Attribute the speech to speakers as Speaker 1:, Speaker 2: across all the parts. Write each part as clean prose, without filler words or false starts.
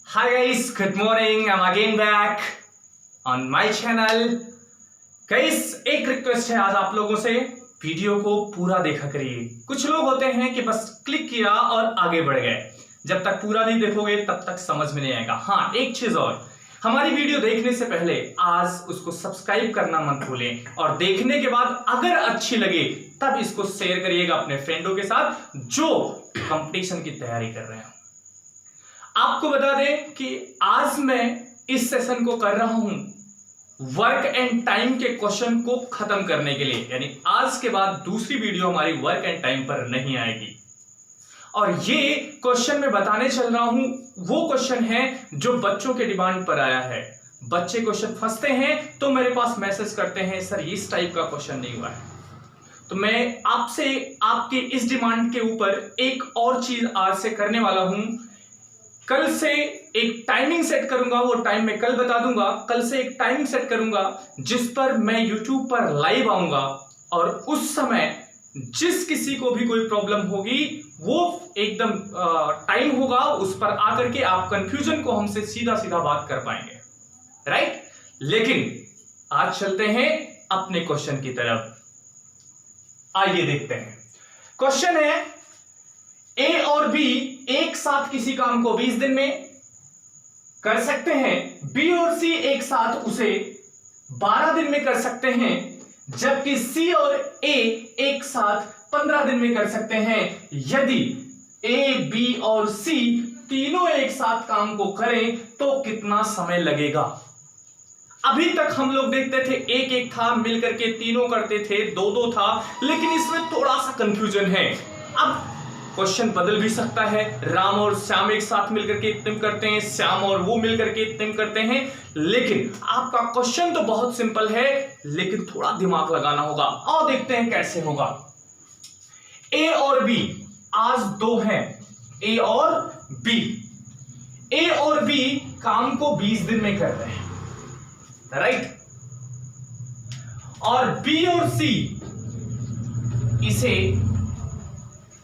Speaker 1: Hi guys, good morning. I'm again back on my channel. Guys, एक request है आज आप लोगों से, वीडियो को पूरा देखा करिए। कुछ लोग होते हैं कि बस क्लिक किया और आगे बढ़ गए। जब तक पूरा नहीं देखोगे तब तक समझ में नहीं आएगा। हाँ, एक चीज और, हमारी वीडियो देखने से पहले आज उसको सब्सक्राइब करना मत भूलें, और देखने के बाद अगर अच्छी लगे तब इसको शेयर करिएगा अपने फ्रेंडों के साथ जो कंपटीशन की तैयारी कर रहे हैं। आपको बता दें कि आज मैं इस सेशन को कर रहा हूं वर्क एंड टाइम के क्वेश्चन को खत्म करने के लिए, यानी आज के बाद दूसरी वीडियो हमारी वर्क एंड टाइम पर नहीं आएगी। और ये क्वेश्चन मैं बताने चल रहा हूं वो क्वेश्चन है जो बच्चों के डिमांड पर आया है। बच्चे क्वेश्चन फंसते हैं तो मेरे पास मैसेज करते हैं, सर इस टाइप का क्वेश्चन नहीं हुआ है। तो मैं आपसे आपके इस डिमांड के ऊपर एक और चीज आज से करने वाला हूं। कल से एक टाइमिंग सेट करूंगा, वो टाइम मैं कल बता दूंगा। कल से एक टाइमिंग सेट करूंगा जिस पर मैं YouTube पर लाइव आऊंगा, और उस समय जिस किसी को भी कोई प्रॉब्लम होगी वो एकदम टाइम होगा, उस पर आकर के आप कंफ्यूजन को हमसे सीधा सीधा बात कर पाएंगे, राइट। लेकिन आज चलते हैं अपने क्वेश्चन की तरफ। आइए देखते हैं। क्वेश्चन है, ए और बी एक साथ किसी काम को 20 दिन में कर सकते हैं, बी और सी एक साथ उसे 12 दिन में कर सकते हैं, जबकि सी और ए एक साथ 15 दिन में कर सकते हैं। यदि ए, बी और सी तीनों एक साथ काम को करें तो कितना समय लगेगा। अभी तक हम लोग देखते थे एक एक था, मिलकर के तीनों करते थे, दो दो था, लेकिन इसमें थोड़ा सा कंफ्यूजन है। अब क्वेश्चन बदल भी सकता है। राम और श्याम एक साथ मिलकर के इतने करते हैं, श्याम और वो मिलकर के इतने करते हैं, लेकिन आपका क्वेश्चन तो बहुत सिंपल है, लेकिन थोड़ा दिमाग लगाना होगा। और देखते हैं कैसे होगा। ए और बी आज दो हैं, ए और बी। ए और बी काम को 20 दिन में कर रहे हैं, राइट। और बी और सी इसे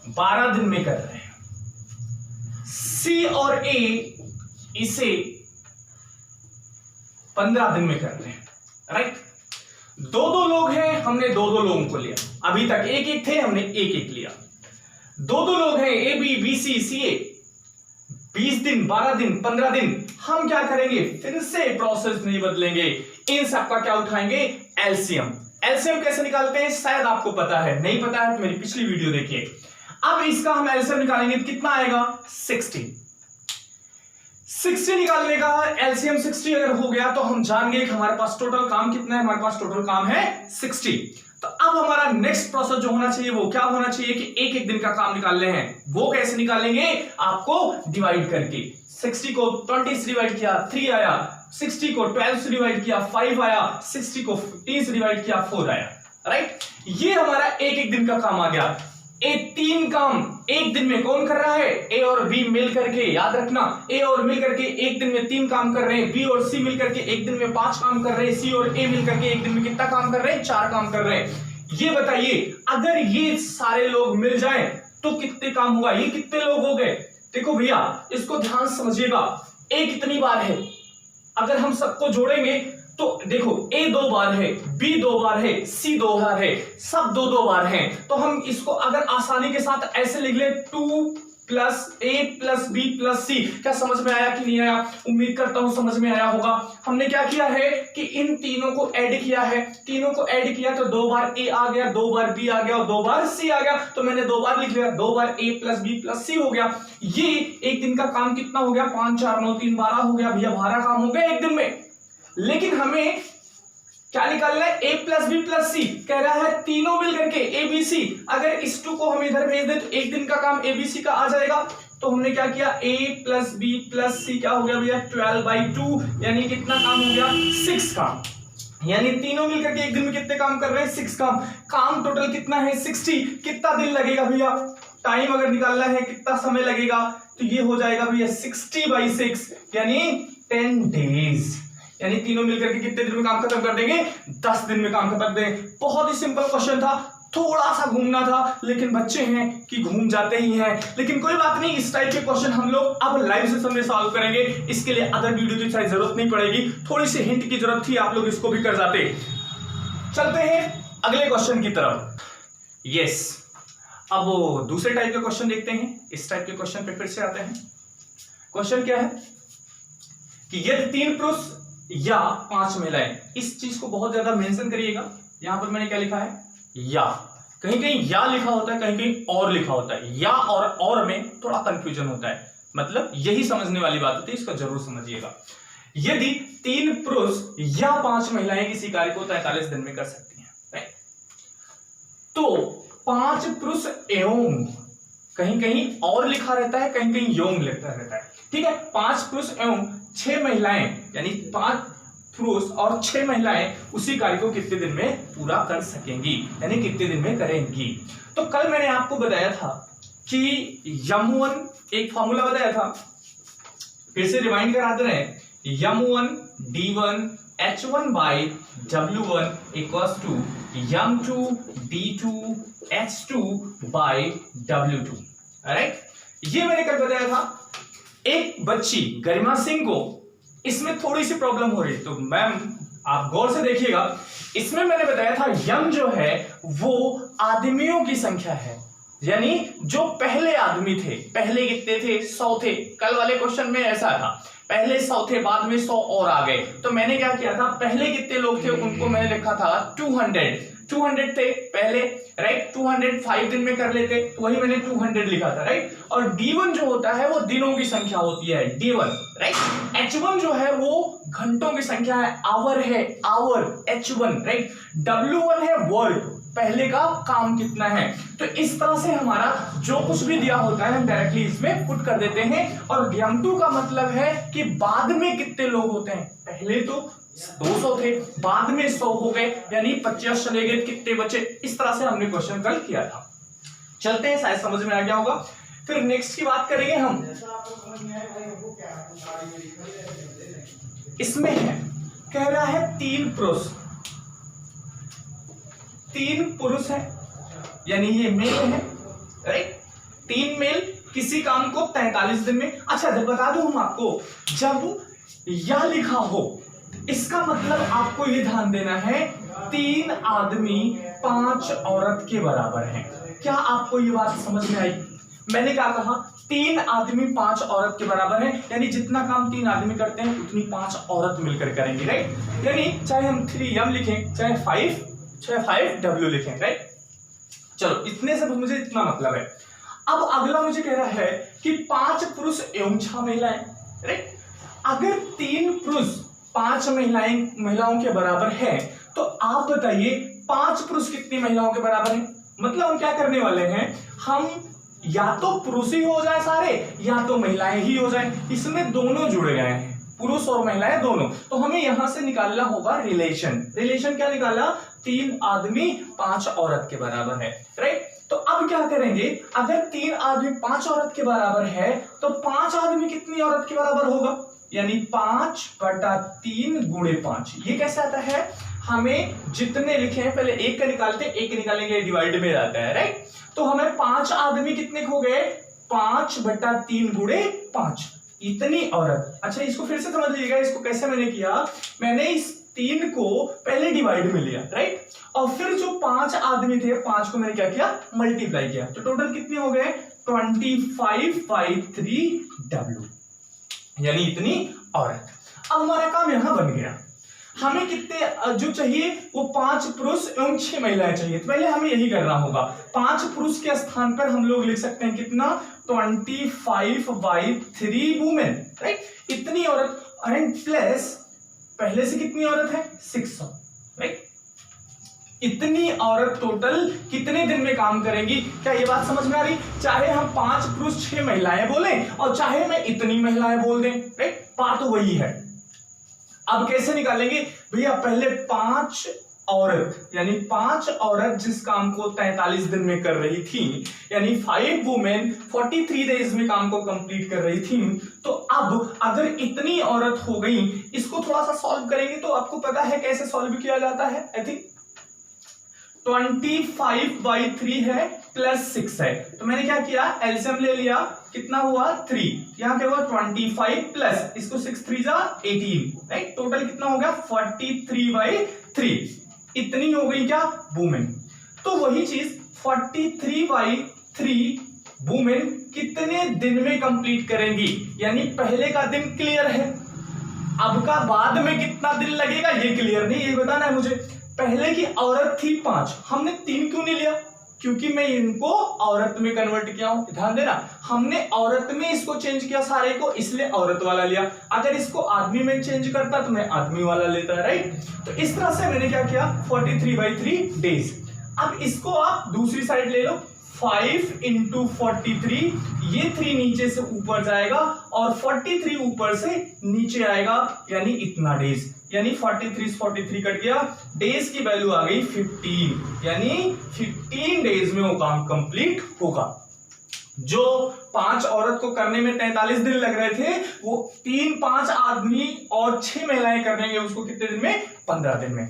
Speaker 1: 12 दिन में कर रहे हैं। सी और ए इसे 15 दिन में कर रहे हैं, राइट। दो दो लोग हैं, हमने दो दो लोगों को लिया। अभी तक एक एक थे, हमने एक एक लिया। दो दो लोग हैं, ए बी, बी सी, सी ए। 20 दिन, 12 दिन, 15 दिन। हम क्या करेंगे, फिर से प्रोसेस नहीं बदलेंगे, इन सबका क्या उठाएंगे, एलसीएम। एलसीएम कैसे निकालते हैं शायद आपको पता है, नहीं पता है तो मेरी पिछली वीडियो देखिए। अब इसका हम एलसीएम निकालेंगे तो कितना आएगा, 60 निकालने का एलसीएम 60 अगर हो गया तो हम जान गए कि हमारे पास टोटल काम कितना है। हमारे पास टोटल काम है 60। तो अब हमारा नेक्स्ट प्रोसेस जो होना चाहिए वो क्या होना चाहिए कि एक एक दिन का काम निकालने हैं। वो कैसे निकालेंगे, आपको डिवाइड करके। 60 को 20 से डिवाइड किया 3 आया, 60 को 12 से डिवाइड किया 5 आया, 60 को 15 से डिवाइड किया 4 आया, राइट। ये हमारा एक एक दिन का काम आ गया। ए तीन काम एक दिन में कौन कर रहा है, ए और बी मिल करके, याद रखना, ए और मिल करके एक दिन में 3 काम कर रहे हैं, बी और सी मिल करके एक दिन में 5 काम कर रहे हैं, सी और ए मिल करके एक दिन में कितना काम कर रहे हैं, 4 काम कर रहे हैं। ये बताइए अगर ये सारे लोग मिल जाएं तो कितने काम हुआ, ये कितने लोग हो गए। देखो भैया इसको ध्यान से समझिएगा, ए कितनी बार है, अगर हम सबको जोड़ेंगे तो देखो ए 2 बार है, बी 2 बार है, सी 2 बार है, सब 2 बार हैं। तो हम इसको अगर आसानी के साथ ऐसे लिख ले, 2 प्लस ए प्लस बी प्लस सी। क्या समझ में आया कि नहीं आया, उम्मीद करता हूं समझ में आया होगा। हमने क्या किया है कि इन तीनों को ऐड किया है, तीनों को ऐड किया तो 2 बार ए आ गया, 2 बार बी आ गया और 2 बार सी आ गया। तो मैंने 2 बार लिख लिया, 2 बार ए प्लस बी प्लस सी हो गया। ये एक दिन का काम कितना हो गया, 5 4 9 3 12 हो गया भैया, 12 काम हो गया एक दिन में। लेकिन हमें क्या निकालना है, ए प्लस बी प्लस सी कह रहा है, तीनों मिल करके ए बी सी। अगर इस 2 को हम इधर भेज दें तो एक दिन का काम ए बी सी का आ जाएगा। तो हमने क्या किया, ए प्लस बी प्लस सी क्या हो गया भैया, 12/2, यानी कितना काम हो गया, 6 काम। यानी तीनों मिल करके एक दिन में कितने काम कर रहे हैं, 6 काम। काम टोटल कितना है, 60। कितना दिन लगेगा भैया, टाइम अगर निकालना है कितना समय लगेगा, तो ये हो जाएगा भैया 60/6 यानी 10 डेज। यानी तीनों मिलकर के कितने दिन में काम खत्म कर देंगे, 10 दिन में काम खत्म कर देंगे। बहुत ही सिंपल क्वेश्चन था, थोड़ा सा घूमना था, लेकिन बच्चे हैं कि घूम जाते ही हैं। लेकिन कोई बात नहीं, इस टाइप के क्वेश्चन हम लोग अब लाइव सेशन में सॉल्व करेंगे। इसके लिए अदर वीडियो की शायद जरूरत नहीं पड़ेगी, थोड़ी सी हिंट की जरूरत थी, आप लोग इसको भी कर जाते। चलते हैं अगले क्वेश्चन की तरफ। यस, अब दूसरे टाइप के क्वेश्चन देखते हैं। इस टाइप के क्वेश्चन पे फिर से आते हैं। क्वेश्चन क्या है कि यदि 3 पुरुष या 5 महिलाएं, इस चीज को बहुत ज्यादा मेंशन करिएगा। यहां पर मैंने क्या लिखा है, या, कहीं कहीं या लिखा होता है, कहीं कहीं और लिखा होता है। या और में थोड़ा कंफ्यूजन होता है, मतलब यही समझने वाली बात होती है, इसको जरूर समझिएगा। यदि 3 पुरुष या 5 महिलाएं किसी कार्य को 43 दिन में कर सकती हैं, राइट, तो 5 पुरुष एवं, कहीं कहीं और लिखा रहता है, कहीं कहीं यौन लिखा रहता है, ठीक है। 5 पुरुष एवं 6 महिलाएं, यानी 5 पुरुष और 6 महिलाएं उसी कार्य को कितने दिन में पूरा कर सकेंगी, यानी कितने दिन में करेंगी। तो कल मैंने आपको बताया था कि M1 एक फॉर्मूला बताया था, फिर से रिमाइंड कराते रहे। M1 D1 H1 by W1 equals to M2 D2 H2 by W2, right. ये मैंने कल बताया था। एक बच्ची गरिमा सिंह को इसमें थोड़ी सी प्रॉब्लम हो रही, तो मैम आप गौर से देखिएगा। इसमें मैंने बताया था यम जो है वो आदमियों की संख्या है, यानी जो पहले आदमी थे, पहले कितने थे, 100 थे। कल वाले क्वेश्चन में ऐसा था, पहले 100 थे, बाद में 100 और आ गए। तो मैंने क्या किया था, पहले कितने लोग थे उनको मैंने लिखा था 200 थे पहले, राइट। 200 5 दिन में कर लेते, तो वही मैंने 200 लिखा था, राइट। और D1 जो होता है वो दिनों की संख्या होती है, D1, राइट। H1 जो है वो घंटों की संख्या है, आवर है, आवर, H1, राइट। W1 है वर्क, पहले का काम कितना है। तो इस तरह से हमारा जो कुछ भी दिया होता है हम डायरेक्टली इसमें पुट कर देते हैं। और M2 का मतलब है कि बाद में कितने लोग होते हैं, पहले तो 200 थे, बाद में 100 हो गए, यानी 50 चले गए, कितने बचे। इस तरह से हमने क्वेश्चन कल किया था। चलते हैं, शायद समझ में आ गया होगा। फिर नेक्स्ट की बात करेंगे हम। इसमें है, कह रहा है 3 पुरुष है, यानी ये मेल है, राइट। 3 मेल किसी काम को 43 दिन में। अच्छा, जब बता दूं हम आपको, जब या लिखा हो, इसका मतलब आपको ये ध्यान देना है 3 आदमी 5 औरत के बराबर हैं। क्या आपको ये बात समझ में आई? मैंने क्या कहा, 3 आदमी 5 औरत के बराबर हैं, यानी जितना काम 3 आदमी करते हैं उतनी 5 औरत मिलकर करेंगी, राइट। यानी चाहे हम 3M लिखें, चाहे 5W लिखें, राइट। चलो, इतने से मुझे इतना मतलब है। अब अगला मुझे कह रहा है कि 5 पुरुष एवं 6 महिलाएं, राइट। अगर 3 पुरुष 5 महिलाओं के बराबर है, तो आप बताइए 5 पुरुष कितनी महिलाओं के बराबर है। मतलब हम क्या करने वाले हैं, हम या तो पुरुष ही हो जाए सारे, या तो महिलाएं ही हो जाए। इसमें दोनों जुड़ गए हैं, पुरुष और महिलाएं दोनों। तो हमें यहां से निकालना होगा रिलेशन। क्या निकाला, 3 आदमी 5 औरत के बराबर है, राइट। तो अब क्या करेंगे, अगर 3 आदमी 5 औरत के बराबर है, तो 5 आदमी कितनी औरत के बराबर होगा, यानी 5/3 गुणे 5। ये कैसे आता है, हमें जितने लिखे हैं पहले 1 का निकालते, 1 निकालने के लिए डिवाइड में जाता है, राइट। तो हमें 5 आदमी कितने हो गए, 5/3 गुणे 5, इतनी औरत। अच्छा, इसको फिर से समझ लीजिएगा, इसको कैसे मैंने किया, मैंने इस 3 को पहले डिवाइड में लिया, राइट। और फिर जो 5 आदमी थे, 5 को मैंने क्या किया, मल्टीप्लाई किया। तो टोटल कितने हो गए, 25/3W, यानी इतनी औरत। अब हमारा काम यहां बन गया, हमें कितने जो चाहिए वो 5 पुरुष एवं 6 महिलाएं चाहिए। तो पहले हमें यही करना होगा, 5 पुरुष के स्थान पर हम लोग लिख सकते हैं कितना, 25/3 वुमेन, राइट। इतनी औरत, एंड प्लस पहले से कितनी औरत है, 600, राइट। इतनी औरत टोटल कितने दिन में काम करेंगी। क्या ये बात समझ में आ रही, चाहे हम 5 पुरुष 6 महिलाएं बोलें और चाहे मैं इतनी महिलाएं बोल दें, राइट, बात तो वही है। अब कैसे निकालेंगे भैया, पहले 5 औरत, यानी 5 औरत जिस काम को 43 दिन में कर रही थी, यानी 5 वुमेन 43 डेज में काम को कंप्लीट कर रही थी। तो अब अगर इतनी औरत हो गई, इसको थोड़ा सा सॉल्व करेंगे तो आपको पता है कैसे सॉल्व किया जाता है। आई थिंक 25/3 है प्लस 6 है, तो मैंने क्या किया, एलसीएम ले लिया, कितना हुआ 3, यहां क्या हुआ 25 प्लस इसको 6 3 जा 18, राइट, टोटल कितना हो गया 43/3, इतनी हो गई क्या वुमेन। तो वही चीज 43/3 वुमेन कितने दिन में कंप्लीट करेंगी, यानी पहले का दिन क्लियर है, अब का बाद में कितना दिन लगेगा ये क्लियर नहीं, ये बताना है मुझे। पहले की औरत थी 5, हमने 3 क्यों नहीं लिया, क्योंकि मैं इनको औरत में कन्वर्ट किया हूं, ध्यान देना, हमने औरत में इसको चेंज किया सारे को, इसलिए औरत वाला लिया। अगर इसको आदमी में चेंज करता तो मैं आदमी वाला लेता, राइट। तो इस तरह से मैंने क्या किया 43/3 डेज। अब इसको आप दूसरी साइड ले लो, 5 × 43, ये 3 नीचे से ऊपर जाएगा और 43 ऊपर से नीचे आएगा, यानी इतना डेज, यानी 43 से 43 कट गया, डेज की वैल्यू आ गई 15, यानी 15 डेज में वो काम कंप्लीट होगा। जो 5 औरत को करने में 43 दिन लग रहे थे, वो 3-5 आदमी और 6 महिलाएं कर देंगे उसको कितने दिन में, 15 दिन में।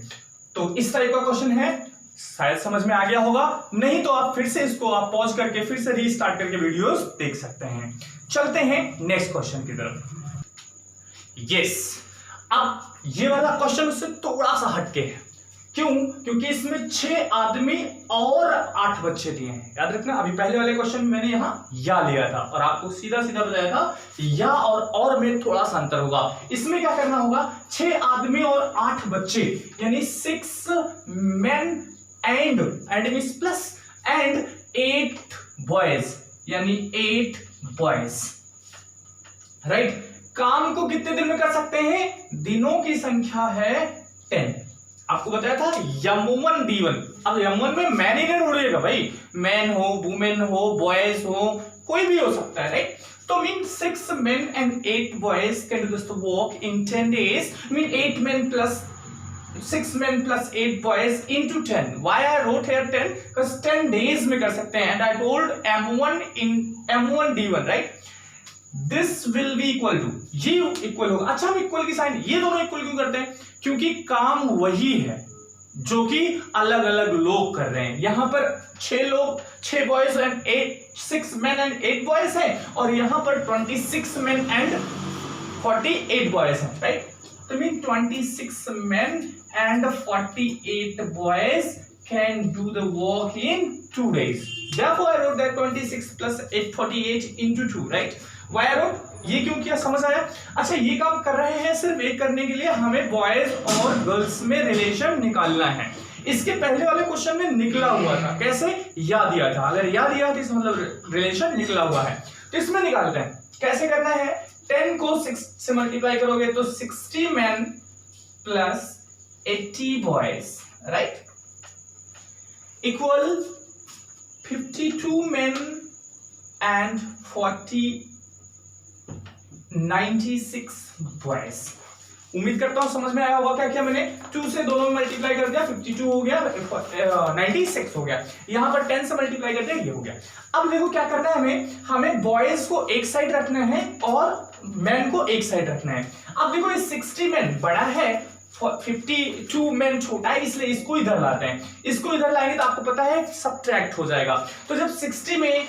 Speaker 1: तो इस तरह का क्वेश्चन है, शायद समझ में आ गया होगा, नहीं तो आप फिर से इसको आप पॉज करके फिर से रीस्टार्ट करके वीडियोस देख सकते हैं। चलते हैं नेक्स्ट क्वेश्चन की तरफ। यस, अब ये वाला क्वेश्चन उससे थोड़ा सा हटके है, क्यों, क्योंकि इसमें 6 आदमी और 8 बच्चे दिए हैं। याद रखना, अभी पहले वाले क्वेश्चन में मैंने यहां या लिया था और आपको सीधा सीधा बताया था या और में थोड़ा सा अंतर होगा। इसमें क्या करना होगा, 6 आदमी और 8 बच्चे, यानी 6 men and means plus and 8 boys, यानी 8 बॉयज, राइट। काम को कितने दिन में कर सकते हैं, दिनों की संख्या है 10। आपको बताया था M1 D1, अब M1 में मैन ही नहीं उड़ेगा भाई, मैन हो, वुमेन हो, बॉयज हो, कोई भी हो सकता है, राइट। तो mean 6 men and 8 boys can do this work in 10 days, mean 8 men plus 6 men plus 8 boys into 10. Why I wrote here 10? Because 10 days में कर सकते हैं, and I told M1 D1, right? This will be equal to, ये equal होगा। अच्छा, हम equal की sign, ये दोनों इक्वल क्यों करते हैं, क्योंकि काम वही है जो कि अलग अलग लोग कर रहे हैं। यहां पर 6 लोग, 6 boys and 6 men and 8 boys हैं, और यहां पर 26 men and 48 boys हैं, राइट। तो mean 26 men and 48 boys can do the work in 2 days. Therefore, I wrote that 26 plus 48 into 2, right? Why I wrote? ये क्यों किया, समझ आया। अच्छा, ये काम कर रहे हैं सिर्फ एक करने के लिए, हमें बॉयज और गर्ल्स में रिलेशन निकालना है। इसके पहले वाले क्वेश्चन में निकला हुआ था, कैसे, या दिया था, अगर या दिया तो इसका मतलब रिलेशन निकला हुआ है। तो इसमें निकालते हैं, कैसे करना है, 10 को 6 से मल्टीप्लाई करोगे तो 60 men plus 80 boys, right, equal 52 men and 96 boys। उम्मीद करता हूं समझ में आया होगा। क्या किया मैंने, 2 से दोनों में मल्टीप्लाई कर दिया, 52 हो गया, 96 हो गया, यहां पर 10 से मल्टीप्लाई कर दिया, ये हो गया। अब देखो क्या करना है, हमें बॉयज को एक साइड रखना है और मैन को एक साइड रखना है। अब देखो ये 60 मैन बड़ा है, 52 मैन छोटा है, इसलिए इसको इधर लाते हैं। इसको इधर लाएंगे तो आपको पता है सब्ट्रैक्ट हो जाएगा। तो जब 60 में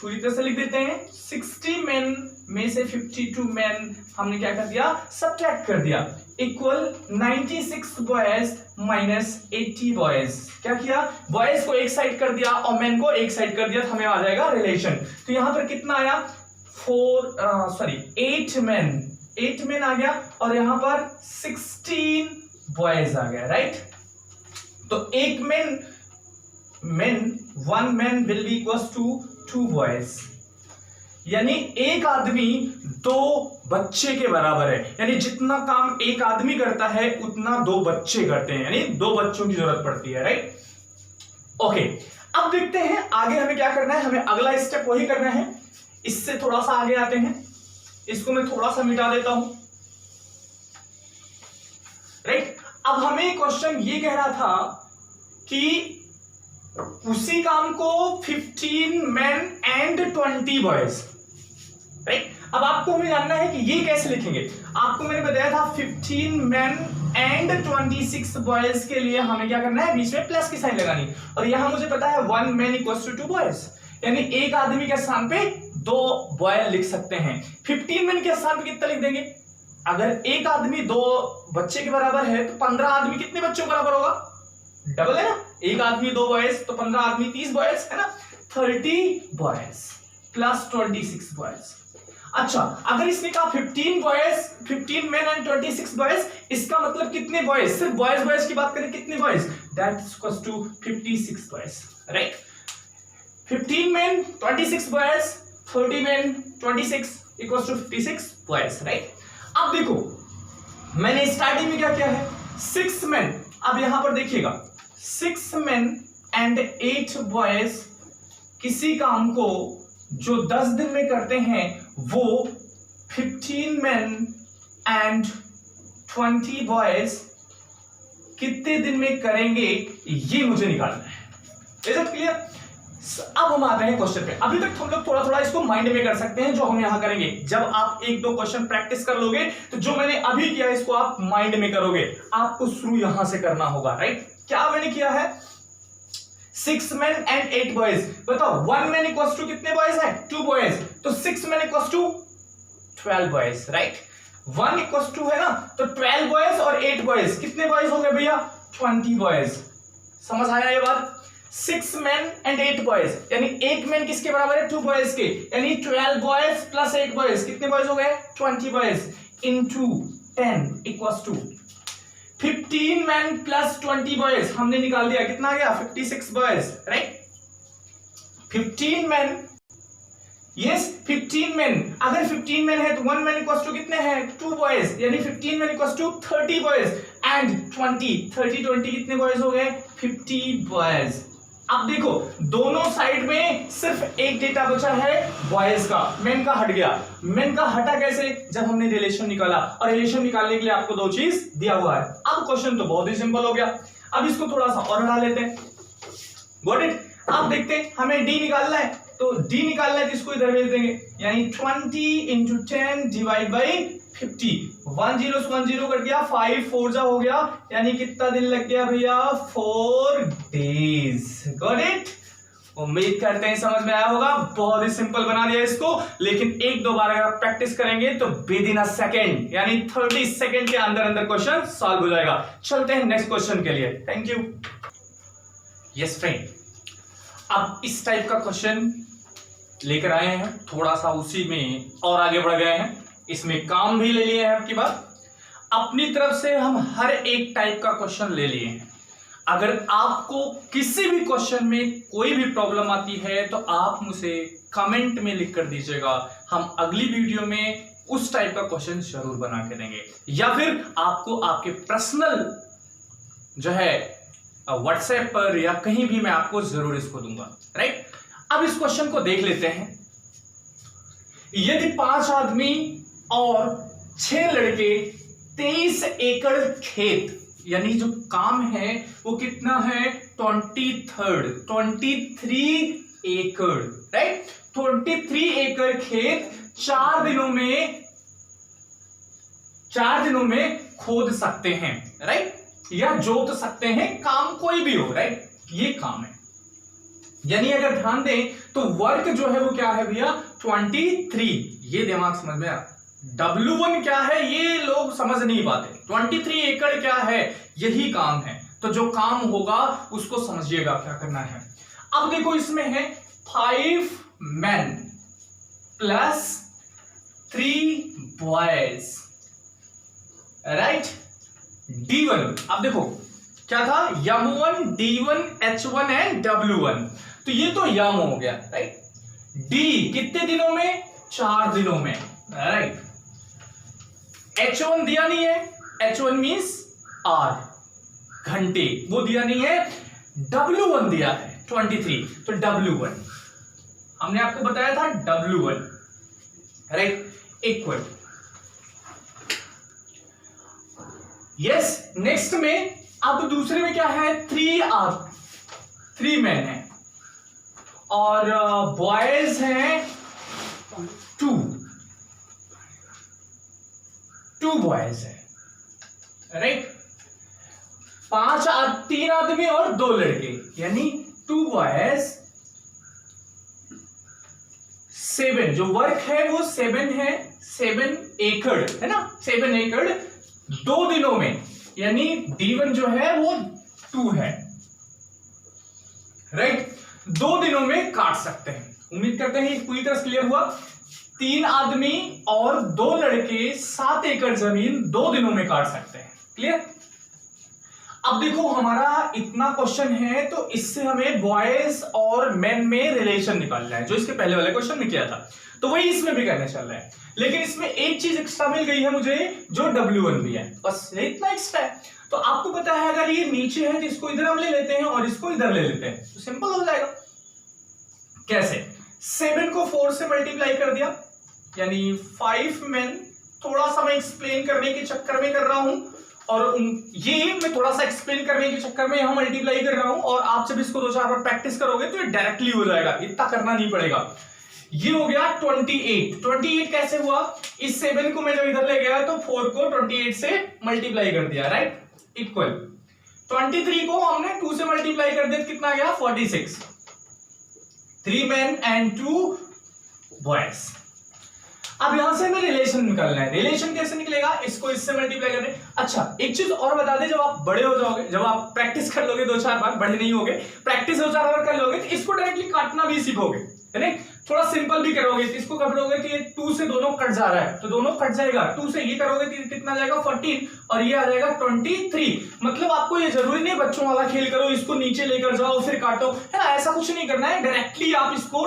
Speaker 1: पूरी तरह से लिख देते हैं, 60 मैन में से 52 मैन हमने क्या कर दिया, सब्ट्रैक्ट कर दिया, इक्वल 96 बॉयज माइनस 80 बॉयज। क्या किया, बॉयज को एक साइड कर दिया और मैन को एक साइड कर दिया, तो हमें आ जाएगा रिलेशन। तो यहां पर कितना आया, 8 मैन आ गया, और यहां पर 16 बॉयज आ गया, राइट। तो एक one man will be equals to 2 boys, यानी एक आदमी 2 बच्चे के बराबर है, यानी जितना काम एक आदमी करता है उतना 2 बच्चे करते हैं, यानी 2 बच्चों की जरूरत पड़ती है, राइट। ओके, अब देखते हैं आगे हमें क्या करना है, हमें अगला स्टेप वही करना है। इससे थोड़ा सा आगे आते हैं, इसको मैं थोड़ा सा मिटा देता हूं, राइट। अब हमें क्वेश्चन ये कह रहा था कि उसी काम को 15 men and 20 boys, राइट। अब आपको हमें जानना है कि ये कैसे लिखेंगे। आपको मैंने बताया था 15 मेन एंड 26 बॉयज के लिए हमें क्या करना है, बीच में प्लस की साइन लगानी, और यहां मुझे पता है 1 मैन इक्वल्स टू 2 बॉयज, यानी एक आदमी के स्थान पे 2 बॉय लिख सकते हैं। 15 मैन के स्थान पे कितना लिख देंगे, अगर एक आदमी 2 बच्चे के बराबर है तो 15 आदमी कितने बच्चों के बराबर होगा, डबल है ना, एक आदमी 2 बॉयज तो 15 आदमी 30 बॉयज है ना, 30 बॉयज प्लस 26 बॉयज। अच्छा, अगर इसने कहा 15 बॉयज, 15 मेन एंड 26 बॉयज, इसका मतलब कितने बॉयज, सिर्फ बॉयज बॉयज की बात करें कितने boys, that is equals to 56 boys, right. 15 men 26 boys, 30 men 26 equals to 56 boys, right. अब देखो मैंने स्टार्टिंग में क्या किया है, 6 मेन, अब यहां पर देखिएगा 6 मेन एंड 8 बॉयज किसी काम को जो 10 दिन में करते हैं वो 15 मेन एंड 20 बॉयज कितने दिन में करेंगे, ये मुझे निकालना है। Is it clear? अब हम आते हैं क्वेश्चन पे। अभी तक हम लोग थोड़ा थोड़ा इसको माइंड में कर सकते हैं, जो हम यहां करेंगे जब आप 1-2 क्वेश्चन प्रैक्टिस कर लोगे तो जो मैंने अभी किया इसको आप माइंड में करोगे, आपको शुरू यहां से करना होगा, राइट। क्या मैंने किया है, 6 men and 8 boys, बताओ 1 man इक्वल्स टू कितने बॉयज है, 2 बॉयज, तो 6 men equals to 12 boys, right. 1 equals to है ना, तो 12 बॉयज और 8 बॉयज कितने बॉयज हो गए भैया, 20 बॉयज। समझ आया ये बात? 6 men and 8 बॉयज, यानी एक मैन किसके बराबर है, 2 बॉयज के, यानी 12 बॉयज प्लस 8 बॉयज कितने बॉयज हो गए, 20 boys, into 10 equals to 15 man plus 20 boys, हमने निकाल दिया कितना आ गया, 56 boys, right. 15 man, yes 15 man, अगर 15 मैन है तो 1 मैन इक्वल्स टू कितने हैं, 2 बॉयज, यानी 15 man equals to 30 boys and 20 कितने बॉयज हो गए, 50 बॉयज। अब देखो दोनों साइड में सिर्फ एक डेटा बचा है बॉयज का, मेन का हट गया। मेन का हटा कैसे, जब हमने रिलेशन निकाला, और रिलेशन निकालने के लिए आपको 2 चीज दिया हुआ है। अब क्वेश्चन तो बहुत ही सिंपल हो गया, अब इसको थोड़ा सा और हटा लेते हैं, गॉट इट। अब देखते हैं हमें डी निकालना है, तो डी निकालना है तो इसको इधर भेज देंगे, यानी 20 इंटू 10 डिवाइड बाई 50, 1 0 से 1 0 कट गया, 5 4 जा हो गया, यानी कितना दिन लग गया भैया, 4 डेज, गॉट इट। उम्मीद करते हैं समझ में आया होगा, बहुत ही सिंपल बना दिया इसको, लेकिन 1-2 बार अगर प्रैक्टिस करेंगे तो विद इन अ सेकेंड, यानी 30 सेकेंड के अंदर अंदर क्वेश्चन सॉल्व हो जाएगा। चलते हैं नेक्स्ट क्वेश्चन के लिए, थैंक यू। यस फ्रेंड, अब इस टाइप का क्वेश्चन लेकर आए हैं, थोड़ा सा उसी में और आगे बढ़ गए हैं, इसमें काम भी ले लिए हैं आपकी बात, अपनी तरफ से हम हर एक टाइप का क्वेश्चन ले लिए हैं। अगर आपको किसी भी क्वेश्चन में कोई भी प्रॉब्लम आती है तो आप मुझे कमेंट में लिख कर दीजिएगा, हम अगली वीडियो में उस टाइप का क्वेश्चन जरूर बना के देंगे, या फिर आपको आपके पर्सनल जो है व्हाट्सएप पर या कहीं भी मैं आपको जरूर इसको दूंगा, राइट। अब इस क्वेश्चन को देख लेते हैं। यदि 5 आदमी और 6 लड़के 23 एकड़ खेत, यानी जो काम है वो कितना है, 23 एकड़, राइट। 23 एकड़ खेत 4 दिनों में खोद सकते हैं, राइट, या जोत सकते हैं, काम कोई भी हो, राइट, ये काम है। यानी अगर ध्यान दें तो वर्क जो है वो क्या है भैया, 23, ये दिमाग समझ में आ, W1 क्या है ये लोग समझ नहीं पाते, 23 एकड़ क्या है, यही काम है, तो जो काम होगा उसको समझिएगा क्या करना है। अब देखो इसमें है 5 men plus 3 boys, right. D1, अब देखो क्या था, M1, D1, H1 and W1, तो ये तो यम हो गया, राइट। D कितने दिनों में, 4 दिनों में, राइट। H1 दिया नहीं है, H1 मींस R, घंटे, वो दिया नहीं है। W1 दिया है 23, तो W1 हमने आपको बताया था, W1, right, equal. Yes, next में अब दूसरे में क्या है, 3 मैन है और बॉयज हैं 2, 2 बॉयज है, राइट। 3 आदमी और 2 लड़के, यानी 2 बॉयज 7, जो वर्क है वो 7 है, 7 एकड़ है ना, 7 एकड़ 2 दिनों में, यानी D1 जो है वो 2 है, राइट। 2 दिनों में काट सकते हैं। उम्मीद करते हैं पूरी तरह क्लियर हुआ। 3 आदमी और 2 लड़के 7 एकड़ जमीन 2 दिनों में काट सकते हैं। क्लियर। अब देखो हमारा इतना क्वेश्चन है, तो इससे हमें बॉयज और मेन में रिलेशन निकालना है, जो इसके पहले वाले क्वेश्चन में किया था, तो वही इसमें भी करने चल रहा है। लेकिन इसमें एक चीज एक्स्ट्रा मिल गई है मुझे, जो W1 भी है, बस इतना एक्स्ट्रा है। तो आपको पता है अगर ये नीचे है तो इसको इधर हम ले लेते हैं और इसको इधर ले लेते हैं, तो सिंपल हो जाएगा। कैसे? 7 को 4 से मल्टीप्लाई कर दिया, यानी 5 men। थोड़ा सा मैं एक्सप्लेन करने के चक्कर में कर रहा हूं, और ये मैं थोड़ा सा एक्सप्लेन करने के चक्कर में यहां मल्टीप्लाई कर रहा हूं, और आप जब इसको 2-4 बार प्रैक्टिस करोगे तो ये डायरेक्टली हो जाएगा, इतना करना नहीं पड़ेगा। ये हो गया 28 कैसे हुआ? इस 7 को मैं जब इधर ले गया तो 4 को 28 से मल्टीप्लाई कर दिया, राइट, इक्वल 23 को हमने 2 से मल्टीप्लाई कर दिया, कितना गया? 46। 3 men and 2 boys। अब यहां से हमें रिलेशन निकालना है। रिलेशन कैसे निकलेगा? इसको इससे मल्टीप्लाई करने। अच्छा, एक चीज और बता दें, जब आप बड़े हो जाओगे, जब आप प्रैक्टिस कर लोगे 2-4 बार, बड़े नहीं होगे, प्रैक्टिस 2-4 बार कर लोगे, तो इसको डायरेक्टली काटना भी सीखोगे, है ना। थोड़ा सिंपल भी करोगे तो इसको कब करोगे कि ये 2 से दोनों कट जा रहा है, तो दोनों कट जाएगा। 2 से ये करोगे तो कितना जाएगा? 14, और ये आ जाएगा 23। मतलब आपको ये जरूरी नहीं बच्चों वाला खेल करो, इसको नीचे लेकर जाओ फिर काटो, है ना, ऐसा कुछ नहीं करना है। डायरेक्टली आप इसको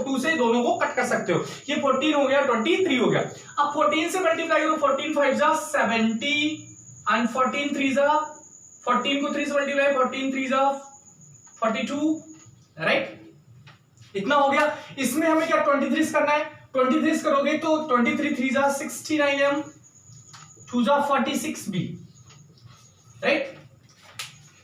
Speaker 1: 2 से दोनों को कट कर सकते हो। ये 14 हो गया, 23 हो गया। अब 14 से मल्टीप्लाई करो, 14 5 जा 70 एंड 14 3 जा 14 को 3 से मल्टीप्लाई, 14 3 जा 42, राइट, इतना हो गया। इसमें हमें क्या 23 करना है? 23 करोगे तो 23 3 जा 69m, 2 जा 46b, राइट।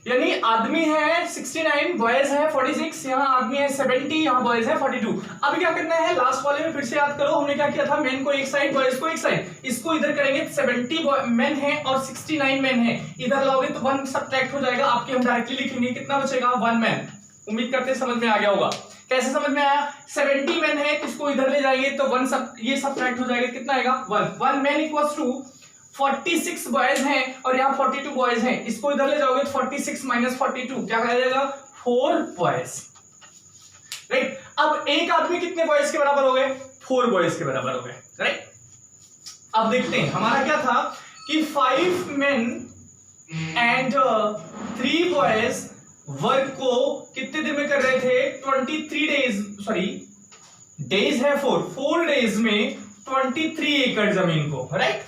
Speaker 1: यानी आदमी है 69, बॉयज है 46, यहाँ आदमी है 70, यहाँ बॉयज है 42। अब क्या करना है? लास्ट वाले में फिर से याद करो, हमने क्या किया था? मेन को एक साइड, बॉयज को एक साइड, इसको इधर करेंगे। 70 मेन है और 69 मेन है, इधर लाओगे तो 1 सब्ट्रैक्ट हो जाएगा आपके। हम डायरेक्टली लिखेंगे, कितना बचेगा? 1 मैन। उम्मीद करते समझ में आ गया होगा। कैसे समझ में आया? 70 मैन है, इसको इधर ले जाएंगे तो 1 ये सब्ट्रैक्ट हो जाएगा, कितना आएगा? 1 मैन इक्वल्स टू 46 बॉयज हैं और यहाँ 42 बॉयज हैं, इसको इधर ले जाओगे तो 46 माइनस 42 क्या कहा जाएगा? 4 बॉयज, राइट। अब एक आदमी कितने बॉयज के बराबर हो गए? 4 बॉयज के बराबर हो गए, राइट। अब देखते हैं हमारा क्या था कि 5 men and 3 boys वर्क को कितने दिन में कर रहे थे? 23 डेज, सॉरी डेज है 4 डेज में 23 एकड़ जमीन को, राइट।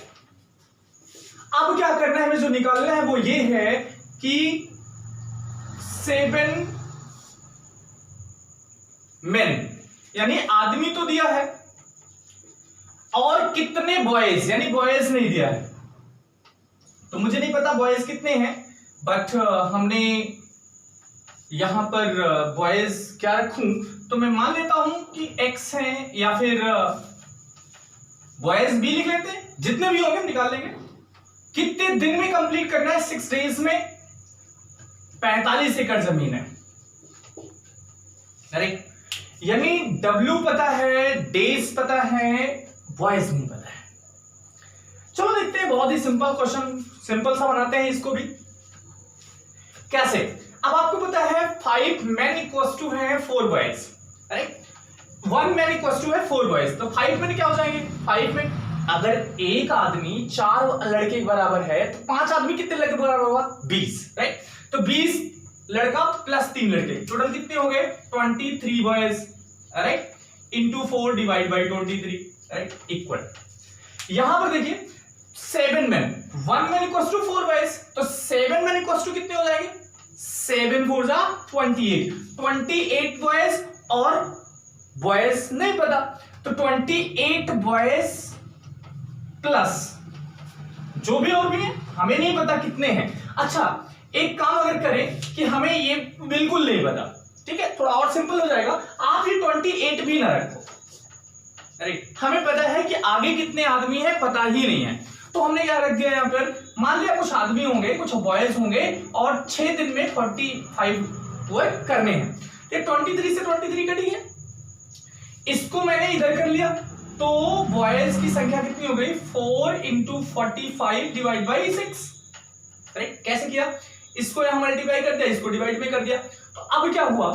Speaker 1: अब क्या करना है हमें? जो निकालना है वो ये है कि 7 men, यानी आदमी तो दिया है, और कितने बॉयज, यानी बॉयज नहीं दिया है, तो मुझे नहीं पता बॉयज कितने हैं, बट हमने यहां पर बॉयज क्या रखूं, तो मैं मान लेता हूं कि x है, या फिर बॉयज b लिख लेते हैं, जितने भी होंगे निकाल लेंगे। कितने दिन में कंप्लीट करना है? 6 डेज में 45 एकड़ जमीन है, राइट। यानी W पता है, डेज पता है, बॉयज नहीं पता है। चलो देखते हैं, बहुत ही सिंपल क्वेश्चन, सिंपल सा बनाते हैं इसको भी। कैसे? अब आपको पता है 5 men इक्वल्स टू है 4 boys, right. 1 man equals to है 4 बॉयज, तो 5 men क्या हो जाएंगे? 5 men, अगर एक आदमी 4 लड़के के बराबर है तो 5 आदमी कितने लड़के बराबर होगा? 20, राइट। तो 20 लड़का प्लस 3 लड़के, टोटल कितने हो गए? 23 boys, right, into 4 divide by 23, right, equal. यहां पर देखिए 7 men, 1 man equals to 4 boys, तो 7 men इक्वल्स टू कितने हो जाएंगे? 7 4 जा 28 बॉयज, और बॉयज नहीं पता, तो 28 बॉयज प्लस जो भी और भी है, हमें नहीं पता कितने हैं। अच्छा, एक काम अगर करें कि हमें ये बिल्कुल नहीं पता, ठीक है, थोड़ा और सिंपल हो जाएगा, आप ये 28 भी ना रखो, राइट, हमें पता है कि आगे कितने आदमी हैं पता ही नहीं है, तो हमने क्या रख दिया यहाँ पर, मान लिया कुछ आदमी होंगे, कुछ बॉयज होंगे और 6 दिन में 45 वर्क करने हैं। ये 23 से 23 कटी है, इसको मैंने इधर कर लिया, तो बॉयज की संख्या कितनी हो गई 4 × 45 डिवाइड बाई 6। राइट, कैसे किया, इसको यहां मल्टीप्लाई कर दिया, इसको डिवाइड में कर दिया, तो अब क्या हुआ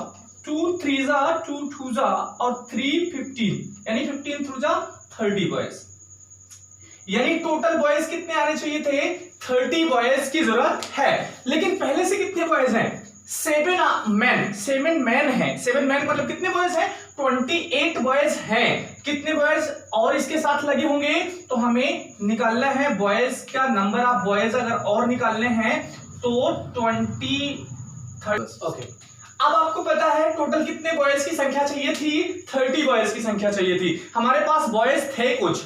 Speaker 1: 2 3 जा 2 2 जा और 3 15, यानी 15 थ्रू जा 30 बॉयज, यानी टोटल बॉयज कितने आने चाहिए थे 30 बॉयज की जरूरत है। लेकिन पहले से कितने बॉयज हैं 7 मैन है, 7 मैन मतलब कितने बॉयज हैं 28 बॉयज हैं। कितने बॉयज और इसके साथ लगे होंगे, तो हमें निकालना है बॉयज का नंबर ऑफ बॉयज, अगर और निकालने हैं तो 20 ओके। अब आपको पता है टोटल कितने बॉयज की संख्या चाहिए थी 30 बॉयज की संख्या चाहिए थी, हमारे पास बॉयज थे कुछ,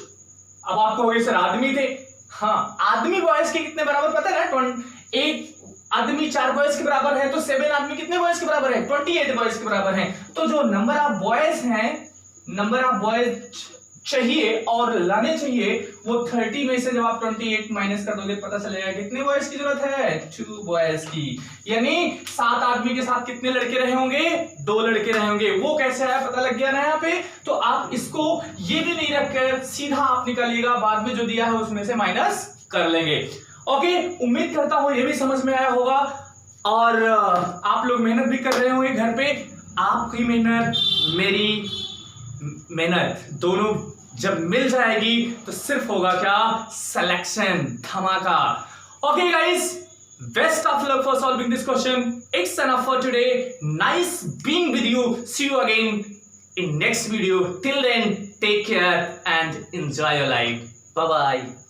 Speaker 1: अब आपको हो गए सर आदमी थे, हाँ आदमी बॉयज के कितने बराबर पता है ना, एक आदमी 4 बॉयज के बराबर है, तो 7 आदमी कितने बॉयज के बराबर है 28 बॉयज के बराबर है। तो जो नंबर ऑफ बॉयज हैं, नंबर ऑफ बॉयज चाहिए और लाने चाहिए वो 30 में से जब आप 28 माइनस कर दोगे पता चलेगा कितने बॉयज की जरूरत है 2 बॉयज की, यानी 7 आदमी के साथ कितने लड़के रहे होंगे 2 लड़के रहे होंगे। वो कैसे आया पता लग गया ना यहाँ पे, तो आप इसको ये भी नहीं रखकर सीधा आप निकालिएगा, बाद में जो दिया है उसमें से माइनस कर लेंगे। ओके, उम्मीद करता हूं ये भी समझ में आया होगा और आप लोग मेहनत भी कर रहे होंगे घर पे। आपकी मेहनत मेरी मेहनत दोनों जब मिल जाएगी तो सिर्फ होगा क्या सिलेक्शन धमाका। Okay guys, best of luck for solving this question. It's enough for today, nice being with you, see you again in next video. Till then, take care and enjoy your life. Bye bye.